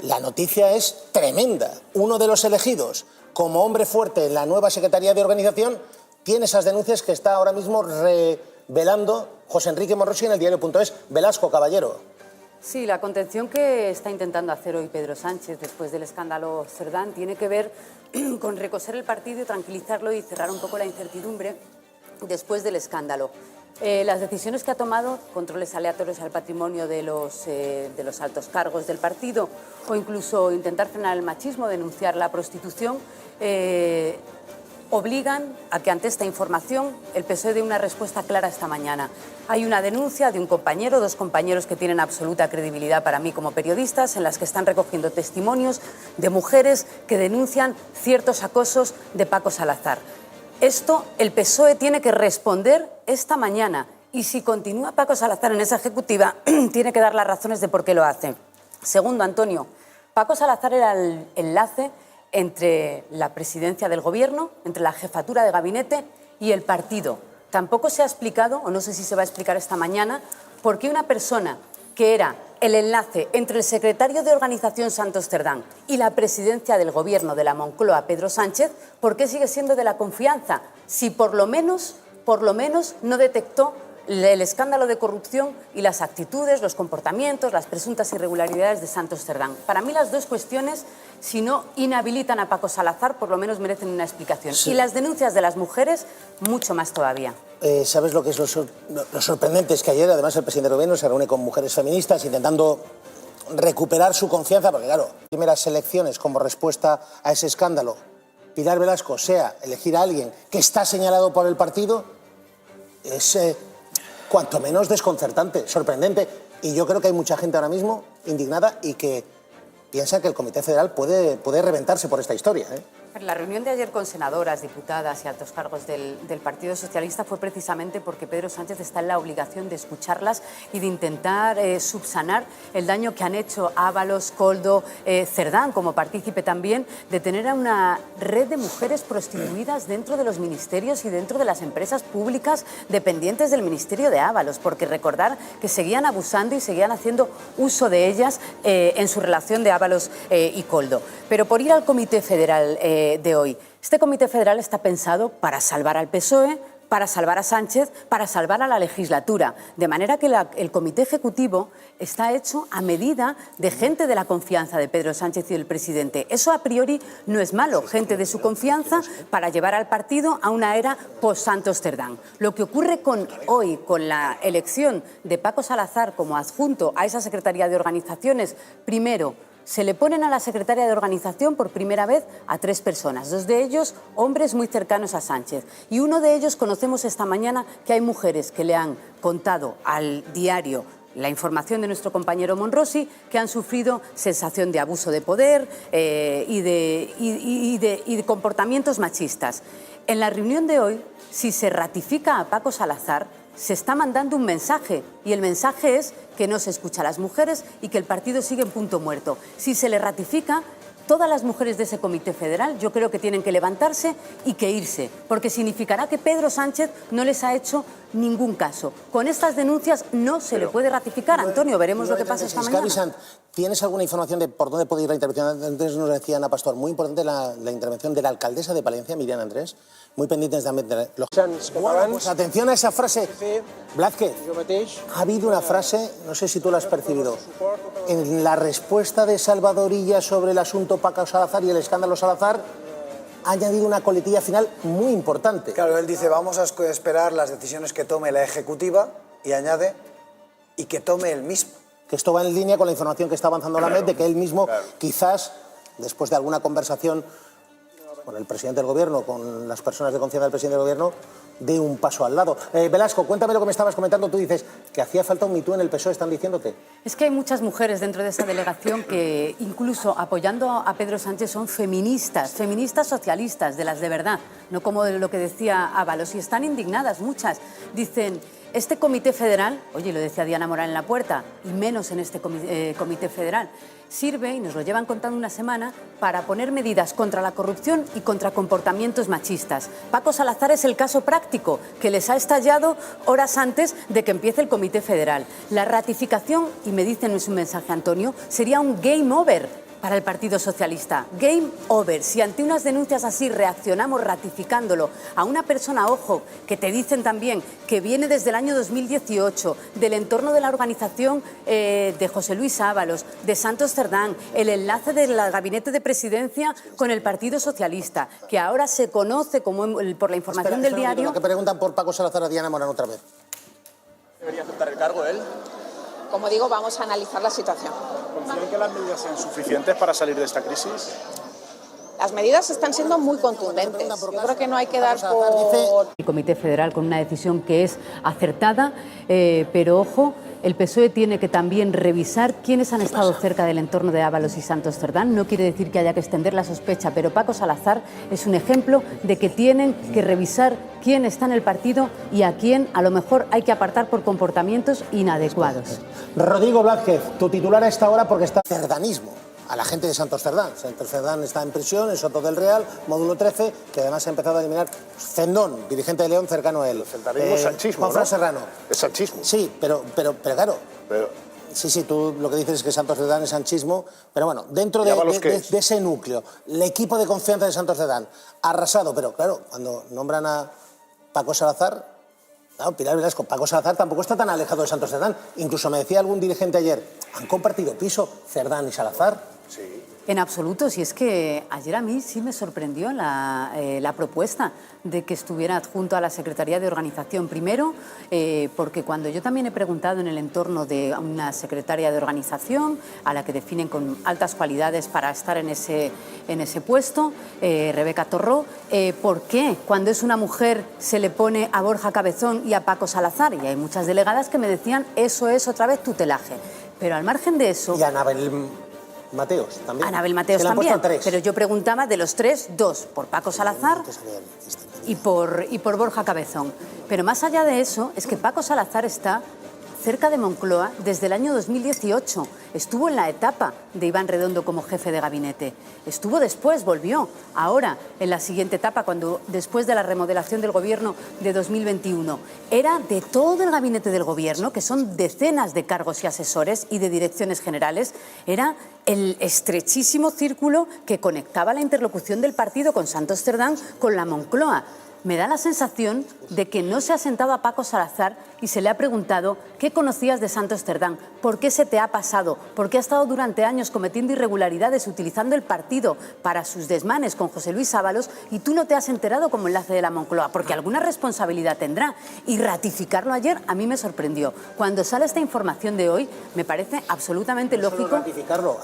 la noticia es tremenda. Uno de los elegidos como hombre fuerte en la nueva Secretaría de Organización tiene esas denuncias que está ahora mismo revelando José Enrique Monrosi en el diario.es. Velasco, caballero. Sí, la contención que está intentando hacer hoy Pedro Sánchez después del escándalo Cerdán tiene que ver con recoser el partido y tranquilizarlo y cerrar un poco la incertidumbre después del escándalo. Las decisiones que ha tomado, controles aleatorios al patrimonio de los altos cargos del partido o incluso intentar frenar el machismo, denunciar la prostitución, obligan a que ante esta información el PSOE dé una respuesta clara esta mañana. Hay una denuncia de un compañero, dos compañeros que tienen absoluta credibilidad para mí como periodistas, en las que están recogiendo testimonios de mujeres que denuncian ciertos acosos de Paco Salazar. Esto el PSOE tiene que responder esta mañana y si continúa Paco Salazar en esa ejecutiva tiene que dar las razones de por qué lo hace. Segundo, Antonio, Paco Salazar era el enlace entre la presidencia del Gobierno, entre la jefatura de gabinete y el partido. Tampoco se ha explicado, o no sé si se va a explicar esta mañana, por qué una persona que era el enlace entre el secretario de Organización Santos Cerdán y la presidencia del Gobierno de la Moncloa, Pedro Sánchez, ¿por qué sigue siendo de la confianza? Si por lo menos no detectó el escándalo de corrupción y las actitudes, los comportamientos, las presuntas irregularidades de Santos Cerdán. Para mí las dos cuestiones, si no inhabilitan a Paco Salazar, por lo menos merecen una explicación. Sí. Y las denuncias de las mujeres, mucho más todavía. ¿Sabes lo que es lo sorprendente? Es que ayer, además, el presidente del Gobierno se reúne con mujeres feministas intentando recuperar su confianza, porque claro, primeras elecciones como respuesta a ese escándalo, Pilar Velasco sea elegir a alguien que está señalado por el partido, es cuanto menos desconcertante, sorprendente. Y yo creo que hay mucha gente ahora mismo indignada y que piensa que el Comité Federal puede reventarse por esta historia, ¿eh? La reunión de ayer con senadoras, diputadas y altos cargos del Partido Socialista fue precisamente porque Pedro Sánchez está en la obligación de escucharlas y de intentar subsanar el daño que han hecho Ábalos, Koldo, Cerdán, como partícipe también, de tener a una red de mujeres prostituidas dentro de los ministerios y dentro de las empresas públicas dependientes del ministerio de Ábalos, porque recordar que seguían abusando y seguían haciendo uso de ellas en su relación de Ábalos y Koldo. Pero por ir al Comité Federal de hoy. Este Comité Federal está pensado para salvar al PSOE, para salvar a Sánchez, para salvar a la legislatura. De manera que el Comité Ejecutivo está hecho a medida de gente de la confianza de Pedro Sánchez y del presidente. Eso a priori no es malo, gente de su confianza para llevar al partido a una era post-Santos Cerdán. Lo que ocurre hoy con la elección de Paco Salazar como adjunto a esa Secretaría de Organizaciones, primero, se le ponen a la secretaria de Organización por primera vez a 3 personas, 2 de ellos hombres muy cercanos a Sánchez. Y uno de ellos conocemos esta mañana que hay mujeres que le han contado al diario la información de nuestro compañero Monrosi, que han sufrido sensación de abuso de poder y de comportamientos machistas. En la reunión de hoy, si se ratifica a Paco Salazar, se está mandando un mensaje y el mensaje es que no se escucha a las mujeres y que el partido sigue en punto muerto. Si se le ratifica, todas las mujeres de ese Comité Federal yo creo que tienen que levantarse y que irse, porque significará que Pedro Sánchez no les ha hecho ningún caso. Con estas denuncias no se le puede ratificar. Antonio, veremos lo que pasa esta mañana. ¿Tienes alguna información de por dónde puede ir la intervención? Antes nos decía Ana Pastor, muy importante la intervención de la alcaldesa de Palencia, Miriam Andrés, muy pendientes también de los... Bueno, pues atención a esa frase. Blázquez, ha habido una frase, no sé si tú la has percibido, en la respuesta de Salvador Illa sobre el asunto Paco Salazar y el escándalo Salazar, ha añadido una coletilla final muy importante. Claro, él dice, vamos a esperar las decisiones que tome la Ejecutiva, y añade, y que tome él mismo. Que esto va en línea con la información que está avanzando la MED, de que él mismo, quizás, después de alguna conversación con el presidente del Gobierno, con las personas de confianza del presidente del Gobierno, dé un paso al lado. Velasco, cuéntame lo que me estabas comentando. Tú dices que hacía falta un Me Too en el PSOE, están diciéndote. Es que hay muchas mujeres dentro de esa delegación que, incluso apoyando a Pedro Sánchez, son feministas socialistas, de las de verdad, no como de lo que decía Ábalos, y están indignadas muchas. Dicen, este Comité Federal, oye, lo decía Diana Morán en La Puerta, y menos en este Comité Federal, sirve, y nos lo llevan contando una semana, para poner medidas contra la corrupción y contra comportamientos machistas. Paco Salazar es el caso práctico que les ha estallado horas antes de que empiece el Comité Federal. La ratificación, y me dicen en su mensaje Antonio, sería un game over para el Partido Socialista. Game over. Si ante unas denuncias así reaccionamos ratificándolo a una persona, ojo, que te dicen también que viene desde el año 2018, del entorno de la organización de José Luis Ábalos, de Santos Cerdán, el enlace del gabinete de presidencia con el Partido Socialista, que ahora se conoce como por la información del diario... Lo que preguntan por Paco Salazar a Diana Morán otra vez. ¿Debería aceptar el cargo él? Como digo, vamos a analizar la situación. ¿Consideran que las medidas sean suficientes para salir de esta crisis? Las medidas están siendo muy contundentes. Yo creo que no hay que dar por... El Comité Federal con una decisión que es acertada, pero ojo, el PSOE tiene que también revisar quiénes han estado cerca del entorno de Ábalos y Santos Cerdán. No quiere decir que haya que extender la sospecha, pero Paco Salazar es un ejemplo de que tienen que revisar quién está en el partido y a quién a lo mejor hay que apartar por comportamientos inadecuados. Rodrigo Blázquez, tu titular a esta hora porque está cerdanismo a la gente de Santos Cerdán. Santos Cerdán está en prisión, en Soto del Real, módulo 13, que además ha empezado a eliminar Zendón, dirigente de León cercano a él. El centralismo es sanchismo, Juan Fran ¿no? Serrano. Es sanchismo. Sí, pero claro. Pero... Sí, tú lo que dices es que Santos Cerdán es sanchismo, pero bueno, dentro ¿Y Ábalos qué de es? ese núcleo, el equipo de confianza de Santos Cerdán, arrasado, pero claro, cuando nombran a Paco Salazar, claro, Pilar Velasco, Paco Salazar tampoco está tan alejado de Santos Cerdán. Incluso me decía algún dirigente ayer, ¿han compartido piso Cerdán y Salazar? Sí. En absoluto, si es que ayer a mí sí me sorprendió la propuesta de que estuviera adjunto a la Secretaría de Organización. Primero, porque cuando yo también he preguntado en el entorno de una secretaria de organización, a la que definen con altas cualidades para estar en ese puesto, Rebeca Torró, ¿por qué cuando es una mujer se le pone a Borja Cabezón y a Paco Salazar? Y hay muchas delegadas que me decían, eso es otra vez tutelaje. Pero al margen de eso... Y Anabel Mateos también. Anabel Mateos también, pero yo preguntaba de los tres, dos, por Paco Salazar y por Borja Cabezón. Pero más allá de eso, es que Paco Salazar está cerca de Moncloa desde el año 2018. Estuvo en la etapa de Iván Redondo como jefe de gabinete. Estuvo después, volvió. Ahora, en la siguiente etapa, después de la remodelación del gobierno de 2021. Era de todo el gabinete del gobierno, que son decenas de cargos y asesores y de direcciones generales, era el estrechísimo círculo que conectaba la interlocución del partido con Santos Cerdán con la Moncloa. Me da la sensación de que no se ha sentado a Paco Salazar y se le ha preguntado ¿qué conocías de Santos Cerdán? ¿Por qué se te ha pasado? ¿Por qué ha estado durante años cometiendo irregularidades utilizando el partido para sus desmanes con José Luis Ábalos y tú no te has enterado como enlace de la Moncloa? Porque alguna responsabilidad tendrá. Y ratificarlo ayer a mí me sorprendió. Cuando sale esta información de hoy me parece absolutamente lógico. No solo ratificarlo,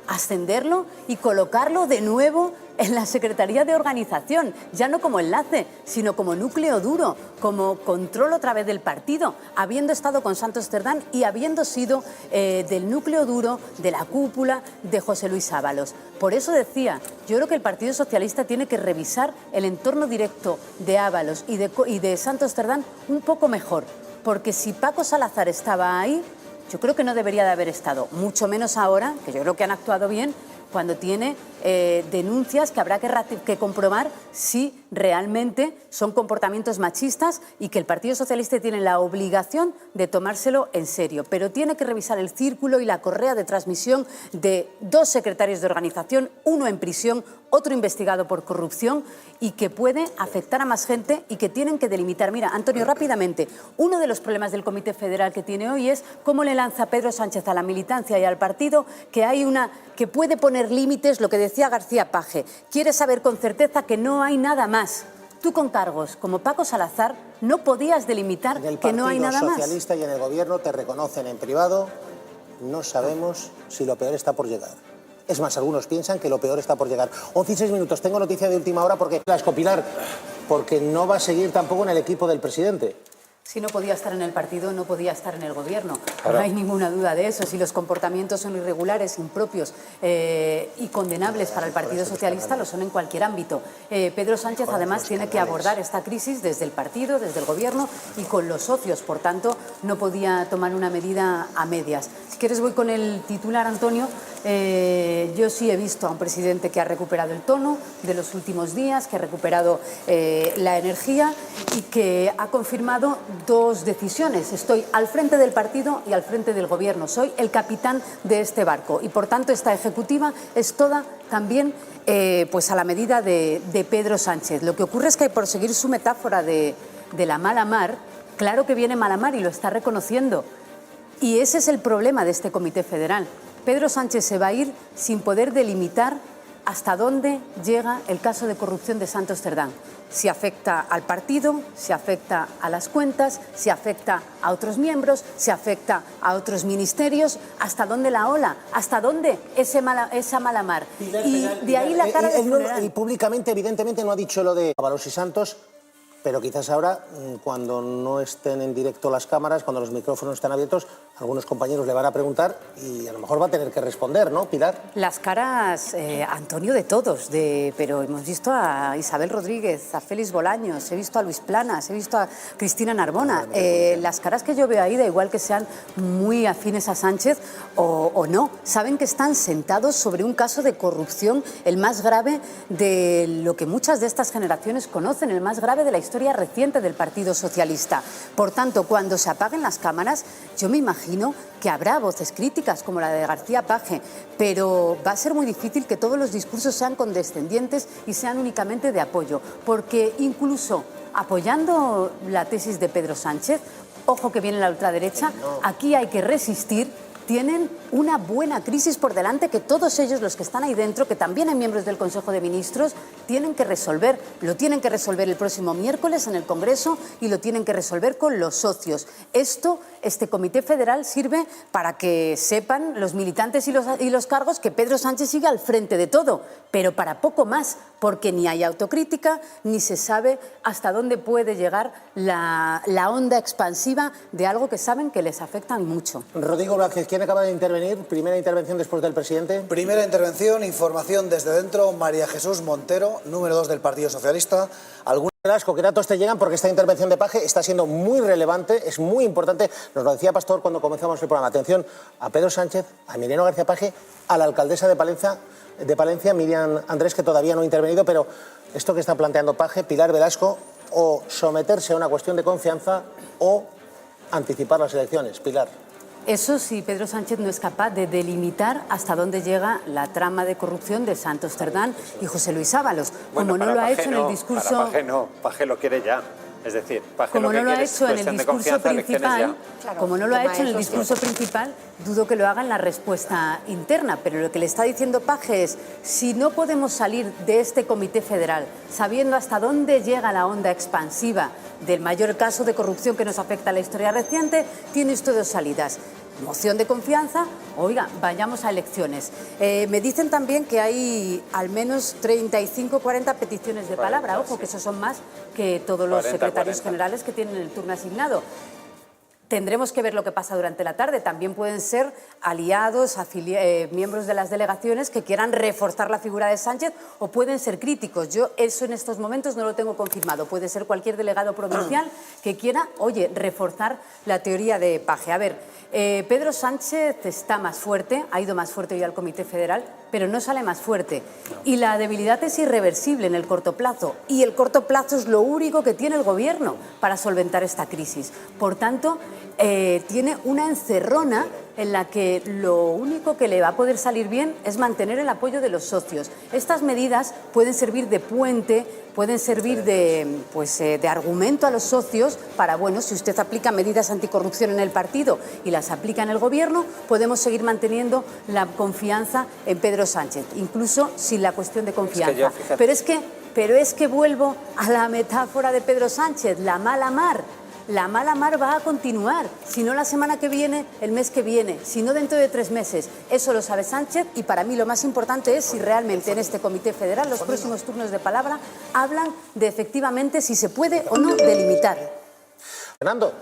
ascenderlo y colocarlo de nuevo en la Secretaría de Organización, ya no como enlace, sino como núcleo duro, como control otra vez del partido, habiendo estado con Santos Cerdán y habiendo sido del núcleo duro, de la cúpula de José Luis Ábalos. Por eso decía, yo creo que el Partido Socialista tiene que revisar el entorno directo de Ábalos y de Santos Cerdán un poco mejor, porque si Paco Salazar estaba ahí, yo creo que no debería de haber estado, mucho menos ahora, que yo creo que han actuado bien, cuando tiene denuncias que habrá que comprobar si realmente son comportamientos machistas y que el Partido Socialista tiene la obligación de tomárselo en serio. Pero tiene que revisar el círculo y la correa de transmisión de dos secretarios de organización, uno en prisión, otro investigado por corrupción y que puede afectar a más gente y que tienen que delimitar. Mira, Antonio, rápidamente, uno de los problemas del Comité Federal que tiene hoy es cómo le lanza Pedro Sánchez a la militancia y al partido que puede poner límites, lo que decía García Page. Quiere saber con certeza que no hay nada más. Tú con cargos como Paco Salazar no podías delimitar que no hay nada más. En el Partido Socialista y en el Gobierno te reconocen en privado, no sabemos si lo peor está por llegar. Es más, algunos piensan que lo peor está por llegar. 11 y 6 minutos, tengo noticia de última hora porque la escopilar, porque no va a seguir tampoco en el equipo del presidente. Si no podía estar en el partido, no podía estar en el gobierno. No hay ninguna duda de eso. Si los comportamientos son irregulares, impropios y condenables para el Partido Socialista, lo son en cualquier ámbito. Pedro Sánchez, además, tiene que abordar esta crisis desde el partido, desde el gobierno y con los socios. Por tanto, no podía tomar una medida a medias. Si quieres, voy con el titular, Antonio. Yo sí he visto a un presidente que ha recuperado el tono de los últimos días, que ha recuperado la energía y que ha confirmado dos decisiones. Estoy al frente del partido y al frente del gobierno. Soy el capitán de este barco y, por tanto, esta ejecutiva es toda también pues a la medida de Pedro Sánchez. Lo que ocurre es que, por seguir su metáfora de la mala mar, claro que viene mala mar y lo está reconociendo. Y ese es el problema de este Comité Federal. Pedro Sánchez se va a ir sin poder delimitar hasta dónde llega el caso de corrupción de Santos Cerdán. Si afecta al partido, si afecta a las cuentas, si afecta a otros miembros, si afecta a otros ministerios, hasta dónde la ola, hasta dónde esa mala mar. Y de ahí la cara del funeral. Él públicamente, evidentemente, no ha dicho lo de Ábalos y Santos, pero quizás ahora, cuando no estén en directo las cámaras, cuando los micrófonos están abiertos, algunos compañeros le van a preguntar y a lo mejor va a tener que responder, ¿no, Pilar? Las caras, Antonio, de todos, pero hemos visto a Isabel Rodríguez, a Félix Bolaños, he visto a Luis Planas, he visto a Cristina Narbona. Las caras que yo veo ahí, da igual que sean muy afines a Sánchez o no, saben que están sentados sobre un caso de corrupción, el más grave de lo que muchas de estas generaciones conocen, el más grave de la historia reciente del Partido Socialista. Por tanto, cuando se apaguen las cámaras, yo me imagino que habrá voces críticas como la de García Paje, pero va a ser muy difícil que todos los discursos sean condescendientes y sean únicamente de apoyo, porque incluso apoyando la tesis de Pedro Sánchez, ojo que viene la ultraderecha, aquí hay que resistir. Tienen una buena crisis por delante que todos ellos, los que están ahí dentro, que también hay miembros del Consejo de Ministros, tienen que resolver. Lo tienen que resolver el próximo miércoles en el Congreso y lo tienen que resolver con los socios. Este Comité Federal sirve para que sepan los militantes y los cargos que Pedro Sánchez sigue al frente de todo, pero para poco más, porque ni hay autocrítica ni se sabe hasta dónde puede llegar la onda expansiva de algo que saben que les afecta mucho. Rodrigo Blázquez, ¿quién acaba de intervenir? Primera intervención después del presidente. Primera intervención, información desde dentro, María Jesús Montero, número 2 del Partido Socialista. Velasco, ¿qué datos te llegan? Porque esta intervención de Paje está siendo muy relevante, es muy importante. Nos lo decía Pastor cuando comenzamos el programa. Atención a Pedro Sánchez, a Emiliano García Paje, a la alcaldesa de Palencia, Miriam Andrés, que todavía no ha intervenido, pero esto que está planteando Paje, Pilar Velasco, o someterse a una cuestión de confianza o anticipar las elecciones. Pilar. Eso sí, Pedro Sánchez no es capaz de delimitar hasta dónde llega la trama de corrupción de Santos Cerdán y José Luis Ábalos, como no lo ha hecho en el discurso... Para Paje no, Paje lo quiere ya. Es decir, Paje como lo no que lo ha hecho en el discurso principal, como no lo ha hecho en el discurso principal, dudo que lo haga en la respuesta interna. Pero lo que le está diciendo Paje es: si no podemos salir de este Comité Federal sabiendo hasta dónde llega la onda expansiva del mayor caso de corrupción que nos afecta a la historia reciente, tiene usted dos salidas. Moción de confianza, oiga, vayamos a elecciones. Me dicen también que hay al menos 35 o 40 peticiones de palabra. Ojo, que esos son más que todos los secretarios generales que tienen el turno asignado. Tendremos que ver lo que pasa durante la tarde. También pueden ser aliados, miembros de las delegaciones que quieran reforzar la figura de Sánchez, o pueden ser críticos. Yo eso en estos momentos no lo tengo confirmado. Puede ser cualquier delegado provincial que quiera, oye, reforzar la teoría de Paje. A ver, Pedro Sánchez está más fuerte, ha ido más fuerte hoy al Comité Federal, pero no sale más fuerte. Y la debilidad es irreversible en el corto plazo. Y el corto plazo es lo único que tiene el Gobierno para solventar esta crisis. Por tanto, tiene una encerrona en la que lo único que le va a poder salir bien es mantener el apoyo de los socios. Estas medidas pueden servir de puente, pueden servir de argumento a los socios para, bueno, si usted aplica medidas anticorrupción en el partido y las aplica en el Gobierno, podemos seguir manteniendo la confianza en Pedro Sánchez, incluso sin la cuestión de confianza. Pero es que vuelvo a la metáfora de Pedro Sánchez, la mala mar. La mala mar va a continuar, si no la semana que viene, el mes que viene, si no dentro de 3 meses. Eso lo sabe Sánchez y para mí lo más importante es si realmente en este Comité Federal los próximos turnos de palabra hablan de efectivamente si se puede o no delimitar. Fernando,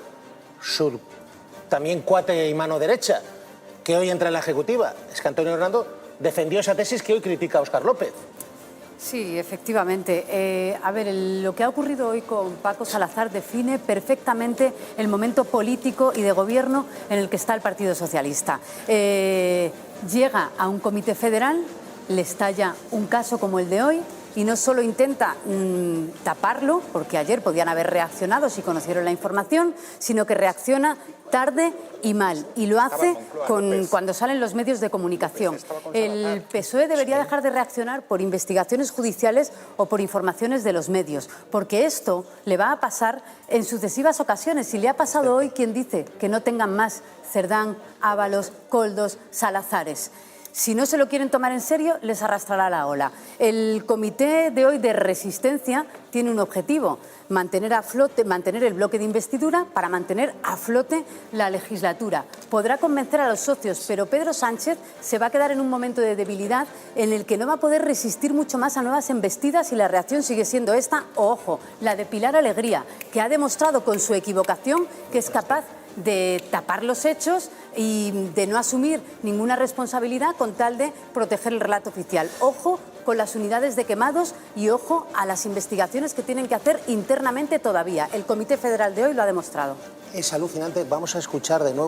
su también cuate y mano derecha, que hoy entra en la Ejecutiva, es que Antonio Hernando defendió esa tesis que hoy critica a Óscar López. Sí, efectivamente. A ver, lo que ha ocurrido hoy con Paco Salazar define perfectamente el momento político y de gobierno en el que está el Partido Socialista. llega a un comité federal, le estalla un caso como el de hoy y no solo intenta taparlo, porque ayer podían haber reaccionado si conocieron la información, sino que reacciona tarde y mal. Y lo hace cuando salen los medios de comunicación. El PSOE debería dejar de reaccionar por investigaciones judiciales o por informaciones de los medios, porque esto le va a pasar en sucesivas ocasiones. Si le ha pasado hoy, ¿quién dice que no tengan más Cerdán, Ábalos, Koldos, Salazares? Si no se lo quieren tomar en serio, les arrastrará la ola. El comité de hoy de resistencia tiene un objetivo: mantener el bloque de investidura para mantener a flote la legislatura. Podrá convencer a los socios, pero Pedro Sánchez se va a quedar en un momento de debilidad en el que no va a poder resistir mucho más a nuevas embestidas y la reacción sigue siendo esta, o ojo, la de Pilar Alegría, que ha demostrado con su equivocación que es capaz de tapar los hechos y de no asumir ninguna responsabilidad con tal de proteger el relato oficial. Ojo con las unidades de quemados y ojo a las investigaciones que tienen que hacer internamente todavía. El Comité Federal de hoy lo ha demostrado. Es alucinante. Vamos a escuchar de nuevo.